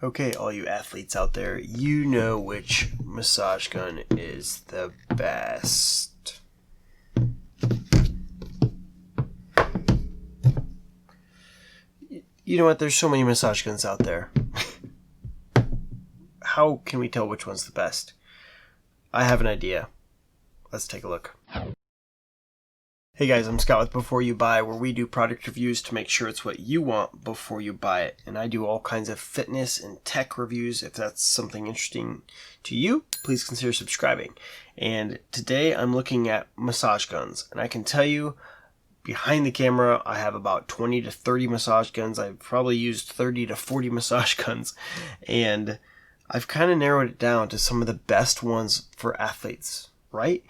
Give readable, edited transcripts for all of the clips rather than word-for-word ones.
Okay, all you athletes out there, you know which massage gun is the best. You know what? There's so many massage guns out there. How can we tell which one's the best? I have an idea. Let's take a look. Hey guys, I'm Scott with Before You Buy, where we do product reviews to make sure it's what you want before you buy it. And I do all kinds of fitness and tech reviews. If that's something interesting to you, please consider subscribing. And today I'm looking at massage guns. And I can tell you, behind the camera, I have about 20 to 30 massage guns. I've probably used 30 to 40 massage guns. And I've kind of narrowed it down to some of the best ones for athletes, right?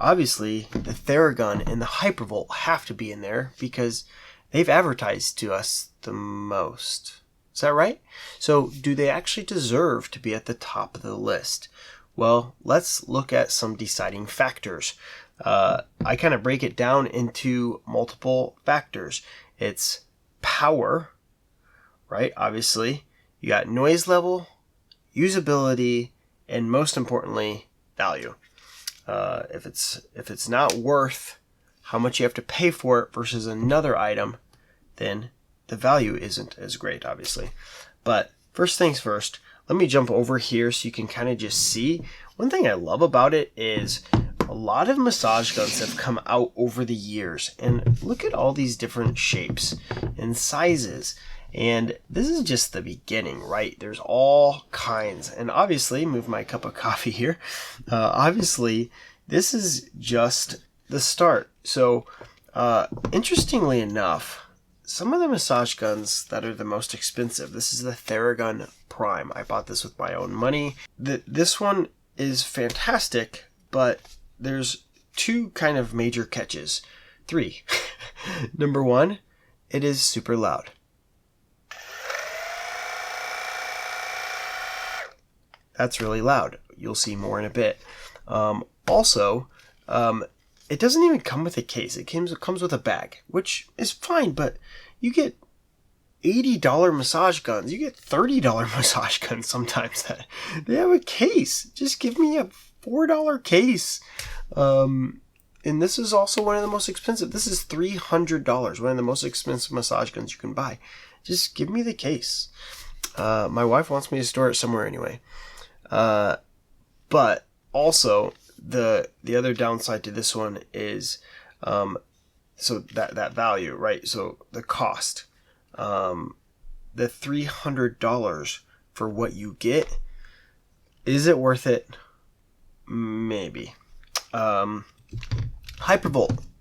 Obviously, the Theragun and the Hypervolt have to be in there because they've advertised to us the most. Is that right? So, do they actually deserve to be at the top of the list? Well, let's look at some deciding factors. I kind of break it down into multiple factors. It's power, right? Obviously, you got noise level, usability, and most importantly, value. If it's not worth how much you have to pay for it versus another item, then the value isn't as great, obviously. But first things first, let me jump over here so you can kind of just see. One thing I love about it is a lot of massage guns have come out over the years, and look at all these different shapes and sizes. And this is just the beginning, right? There's all kinds. And obviously, move my cup of coffee here. Obviously, this is just the start. So, interestingly enough, some of the massage guns that are the most expensive, this is the Theragun Prime. I bought this with my own money. This one is fantastic, but there's two kind of major catches. Three. Number one, it is super loud. That's really loud. You'll see more in a bit. Also, it doesn't even come with a case. It comes with a bag, which is fine, but you get $80 massage guns. You get $30 massage guns sometimes that they have a case. Just give me a $4 case. And this is also one of the most expensive. This is $300, one of the most expensive massage guns you can buy. Just give me the case. My wife wants me to store it somewhere anyway. But also the other downside to this one is, so that value, right? So the cost, the $300 for what you get, is it worth it? Maybe. Hypervolt,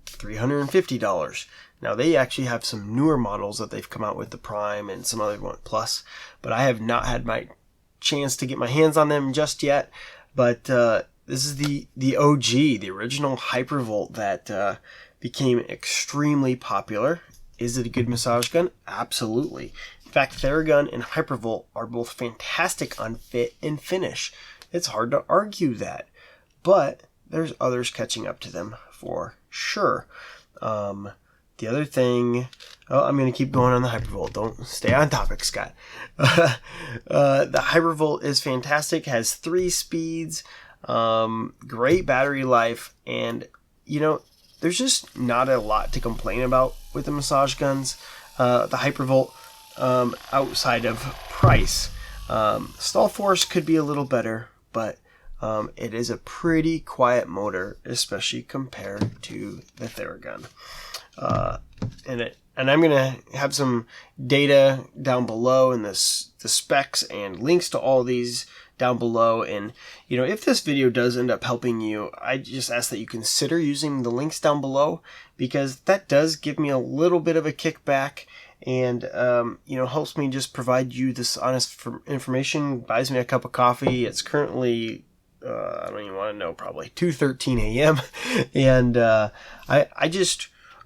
$350. Now they actually have some newer models that they've come out with, the Prime and some other one Plus, but I have not had my chance to get my hands on them just yet. But this is the OG, the original Hypervolt that became extremely popular. Is it a good massage gun? Absolutely. In fact, Theragun and Hypervolt are both fantastic on fit and finish. It's hard to argue that, but there's others catching up to them for sure. The other thing, I'm going to keep going on the Hypervolt. Don't stay on topic, Scott. The Hypervolt is fantastic, has 3 speeds, great battery life, and, you know, there's just not a lot to complain about with the massage guns. The Hypervolt, outside of price. Stall force could be a little better, but it is a pretty quiet motor, especially compared to the Theragun. And I'm going to have some data down below in the specs and links to all these down below. And, you know, if this video does end up helping you, I just ask that you consider using the links down below, because that does give me a little bit of a kickback and, you know, helps me just provide you this honest information, buys me a cup of coffee. It's currently, I don't even want to know, probably 2:13 a.m. And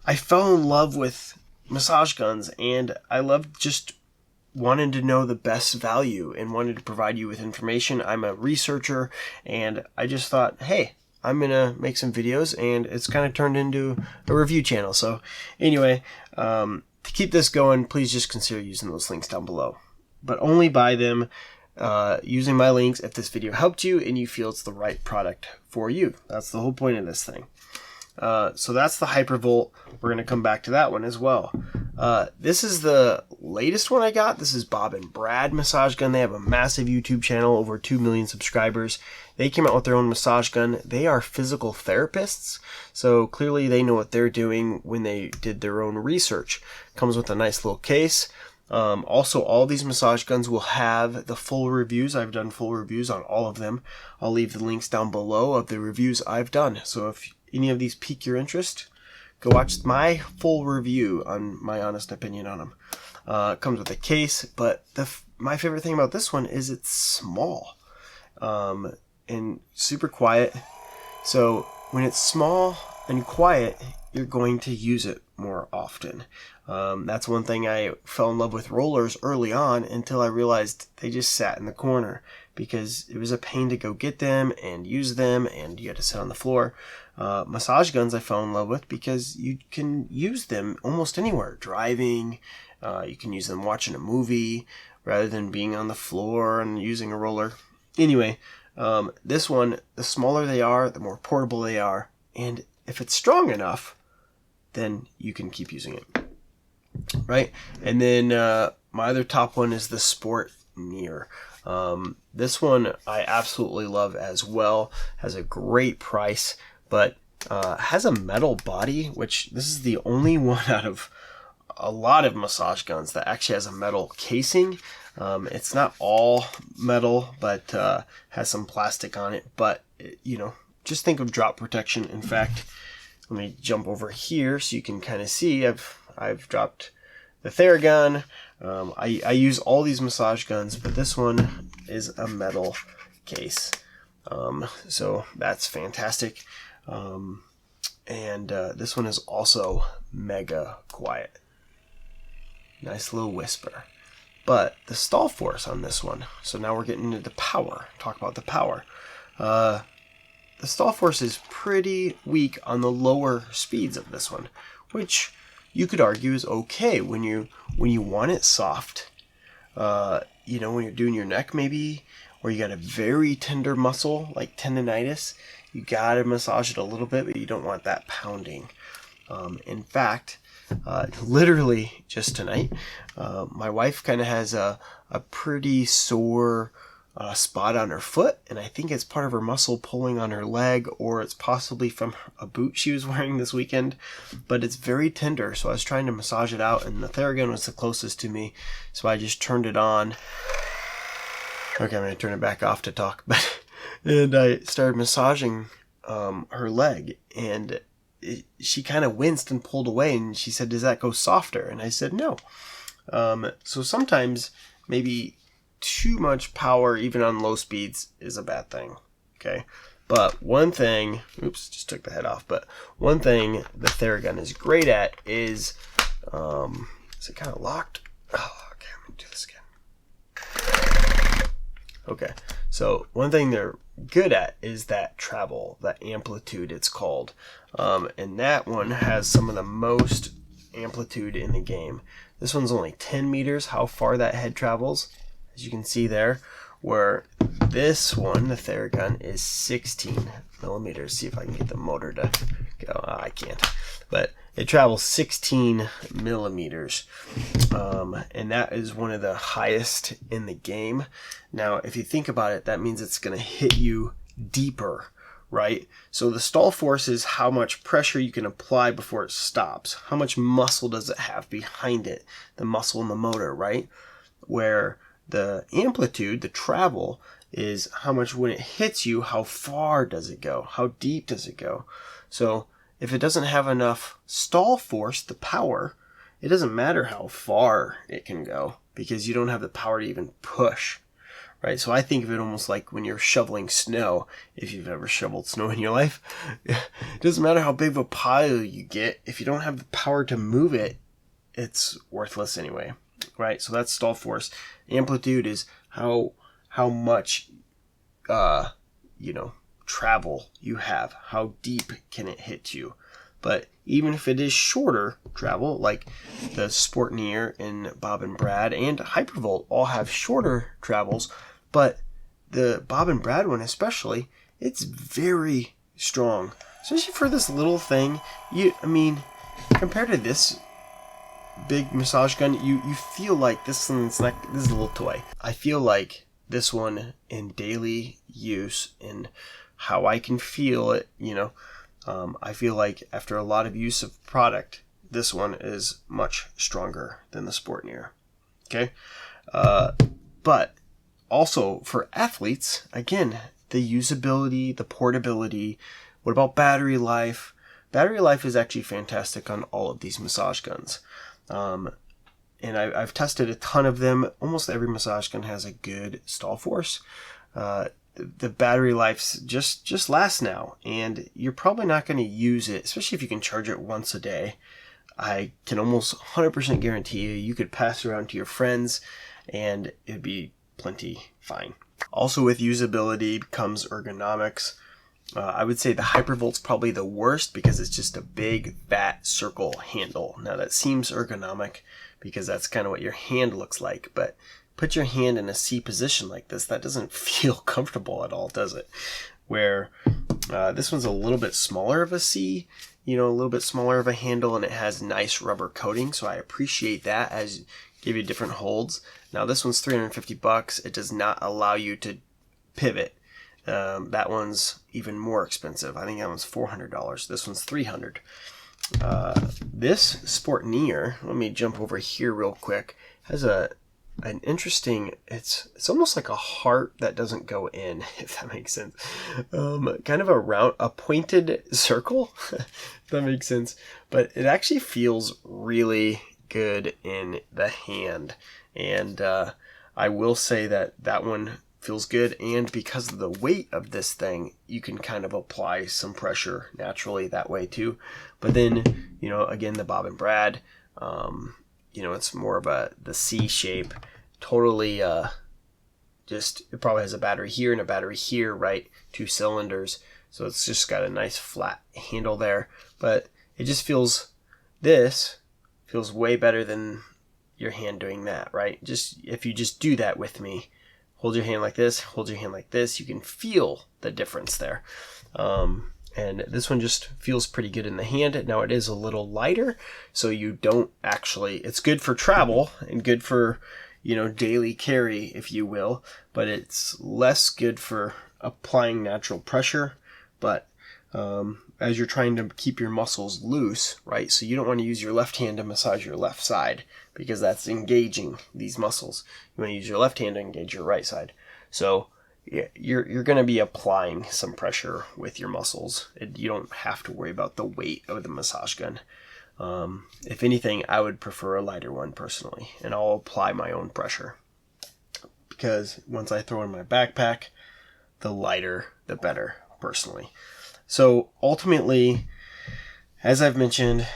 I fell in love with massage guns, and I loved just wanting to know the best value and wanted to provide you with information. I'm a researcher, and I just thought, hey, I'm going to make some videos, and it's kind of turned into a review channel. So anyway, to keep this going, please just consider using those links down below. But only buy them using my links if this video helped you and you feel it's the right product for you. That's the whole point of this thing. So that's the Hypervolt. We're going to come back to that one as well. This is the latest one I got. This is Bob and Brad massage gun. They have a massive YouTube channel, over 2 million subscribers. They came out with their own massage gun. They are physical therapists, so clearly they know what they're doing when they did their own research. Comes with a nice little case. Also, all these massage guns will have the full reviews. I've done full reviews on all of them. I'll leave the links down below of the reviews I've done. So if any of these pique your interest, go watch my full review on my honest opinion on them. It comes with a case, but my favorite thing about this one is it's small and super quiet. So when it's small and quiet, you're going to use it more often. That's one thing I fell in love with rollers early on until I realized they just sat in the corner because it was a pain to go get them and use them, and you had to sit on the floor. Massage guns I fell in love with because you can use them almost anywhere. Driving, you can use them watching a movie rather than being on the floor and using a roller. Anyway, this one, the smaller they are, the more portable they are, and if it's strong enough, then you can keep using it. Right? And then my other top one is the Sportneer. This one I absolutely love as well. Has a great price, but has a metal body, which this is the only one out of a lot of massage guns that actually has a metal casing. It's not all metal, but has some plastic on it. But, you know, just think of drop protection. In fact, let me jump over here so you can kind of see. I've dropped the Theragun. I use all these massage guns, but this one is a metal case. So that's fantastic. And this one is also mega quiet. Nice little whisper. But the stall force on this one, so now we're getting into the power. Talk about the power. The stall force is pretty weak on the lower speeds of this one, which you could argue is okay when you want it soft. You know, when you're doing your neck maybe, or you got a very tender muscle like tendonitis, you gotta massage it a little bit, but you don't want that pounding. In fact, literally just tonight, my wife kind of has a pretty sore spot on her foot, and I think it's part of her muscle pulling on her leg, or it's possibly from a boot she was wearing this weekend, but it's very tender. So I was trying to massage it out, and the Theragun was the closest to me, so I just turned it on. Okay, I'm going to turn it back off to talk, but and I started massaging her leg, and she kind of winced and pulled away, and she said, "Does that go softer?" And I said, "No." So sometimes maybe too much power, even on low speeds, is a bad thing. Okay, but one thing, oops, just took the head off. But one thing the Theragun is great at is it kind of locked? Oh, okay, I'm gonna do this again. Okay, so one thing they're good at is that travel, that amplitude it's called, and that one has some of the most amplitude in the game. This one's only 10 meters, how far that head travels, as you can see there, where this one, the Theragun, is 16 millimeters. See if I can get the motor to go. I can't. But it travels 16 millimeters, and that is one of the highest in the game. Now, if you think about it, that means it's going to hit you deeper, right? So the stall force is how much pressure you can apply before it stops. How much muscle does it have behind it? The muscle in the motor, right? Where the amplitude, the travel, is how much when it hits you, how far does it go? How deep does it go? So if it doesn't have enough stall force, the power, it doesn't matter how far it can go because you don't have the power to even push, right? So I think of it almost like when you're shoveling snow, if you've ever shoveled snow in your life. It doesn't matter how big of a pile you get. If you don't have the power to move it, it's worthless anyway, right? So that's stall force. Amplitude is how much, travel you have. How deep can it hit you? But even if it is shorter travel, like the Sportneer and Bob and Brad and Hypervolt all have shorter travels, But the Bob and Brad one especially, it's very strong. Especially for this little thing. I mean, compared to this big massage gun, you feel like this is a little toy. I feel like this one in daily use, in how I can feel it, I feel like after a lot of use of product, this one is much stronger than the Sportneer. Okay? But also for athletes, again, the usability, the portability. What about battery life? Battery life is actually fantastic on all of these massage guns. And I've tested a ton of them. Almost every massage gun has a good stall force. The battery life just lasts now, and you're probably not going to use it, especially if you can charge it once a day. I can almost 100% guarantee you could pass it around to your friends, and it'd be plenty fine. Also with usability comes ergonomics. I would say the Hypervolt's probably the worst because it's just a big, fat circle handle. Now that seems ergonomic because that's kind of what your hand looks like, but put your hand in a C position like this, that doesn't feel comfortable at all, does it? Where this one's a little bit smaller of a C, a little bit smaller of a handle, and it has nice rubber coating, so I appreciate that as give you different holds. Now this one's $350. It does not allow you to pivot. That one's even more expensive. I think that one's $400. This one's $300. This Sportneer, let me jump over here real quick, has an interesting, it's almost like a heart that doesn't go in, if that makes sense. Kind of a pointed circle, if that makes sense. But it actually feels really good in the hand. And I will say that one feels good, and because of the weight of this thing, you can kind of apply some pressure naturally that way too. But then, again, the Bob and Brad, it's more of the C shape. Totally, it probably has a battery here and a battery here, right? 2 cylinders. So it's just got a nice flat handle there. But it just feels way better than your hand doing that, right? If you just do that with me, hold your hand like this, hold your hand like this, you can feel the difference there. And this one just feels pretty good in the hand. Now it is a little lighter, so you don't actually, it's good for travel and good for, daily carry, if you will, but it's less good for applying natural pressure. But as you're trying to keep your muscles loose, right? So you don't want to use your left hand to massage your left side because that's engaging these muscles. You want to use your left hand to engage your right side. So you're going to be applying some pressure with your muscles. You don't have to worry about the weight of the massage gun. If anything, I would prefer a lighter one personally, and I'll apply my own pressure because once I throw in my backpack, the lighter, the better personally. So ultimately, as I've mentioned,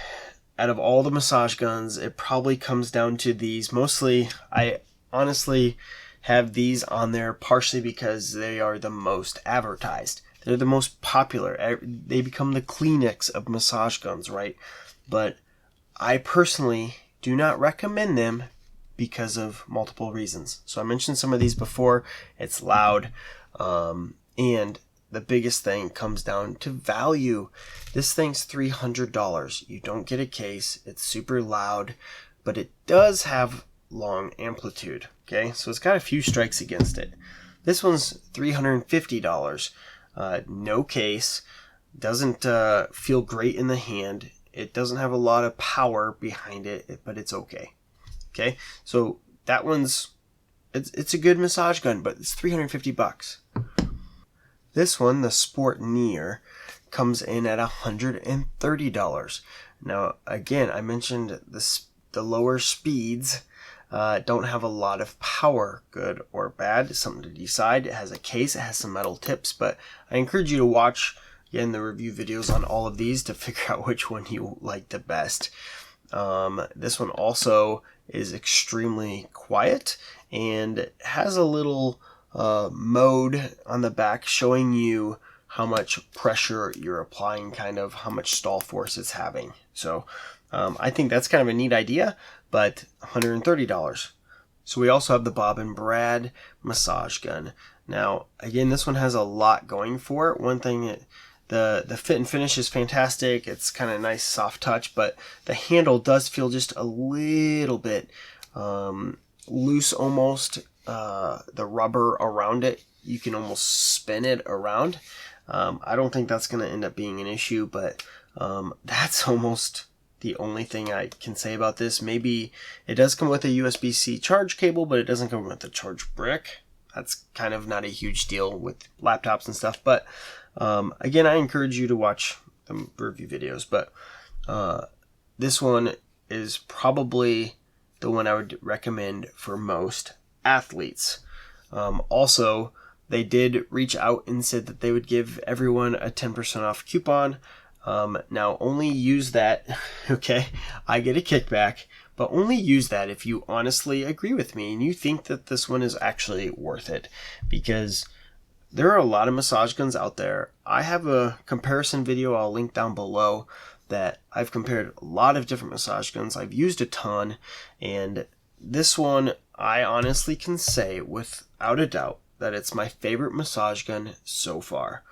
out of all the massage guns, it probably comes down to these. Mostly, I honestly have these on there partially because they are the most advertised. They're the most popular. They become the Kleenex of massage guns, right? But I personally do not recommend them because of multiple reasons. So I mentioned some of these before. It's loud, and the biggest thing comes down to value. This thing's $300. You don't get a case. It's super loud, but it does have long amplitude. Okay, so it's got a few strikes against it. This one's $350. No case. Doesn't feel great in the hand. It doesn't have a lot of power behind it, but it's okay. Okay, so that one's it's a good massage gun, but it's $350. This one, the Sportneer, comes in at $130. Now, again, I mentioned the lower speeds don't have a lot of power, good or bad. It's something to decide. It has a case, it has some metal tips, but I encourage you to watch, again, the review videos on all of these to figure out which one you like the best. This one also is extremely quiet and has a little mode on the back showing you how much pressure you're applying, kind of how much stall force it's having. So I think that's kind of a neat idea, but $130. So we also have the Bob and Brad massage gun. Now, again, this one has a lot going for it. One thing, the fit and finish is fantastic. It's kind of nice, soft touch, but the handle does feel just a little bit loose almost. The rubber around it, you can almost spin it around. I don't think that's going to end up being an issue, but that's almost the only thing I can say about this. Maybe it does come with a USB-C charge cable, but it doesn't come with a charge brick. That's kind of not a huge deal with laptops and stuff. But again, I encourage you to watch the review videos. But this one is probably the one I would recommend for most athletes. Also, they did reach out and said that they would give everyone a 10% off coupon. Now, only use that, okay, I get a kickback, but only use that if you honestly agree with me and you think that this one is actually worth it, because there are a lot of massage guns out there. I have a comparison video I'll link down below that I've compared a lot of different massage guns. I've used a ton, and this one, I honestly can say without a doubt that it's my favorite massage gun so far.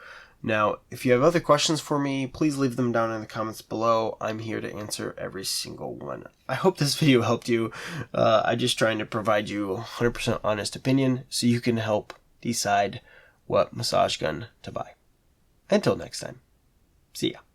Now, if you have other questions for me, please leave them down in the comments below. I'm here to answer every single one. I hope this video helped you. I'm just trying to provide you a 100% honest opinion so you can help decide what massage gun to buy. Until next time, see ya.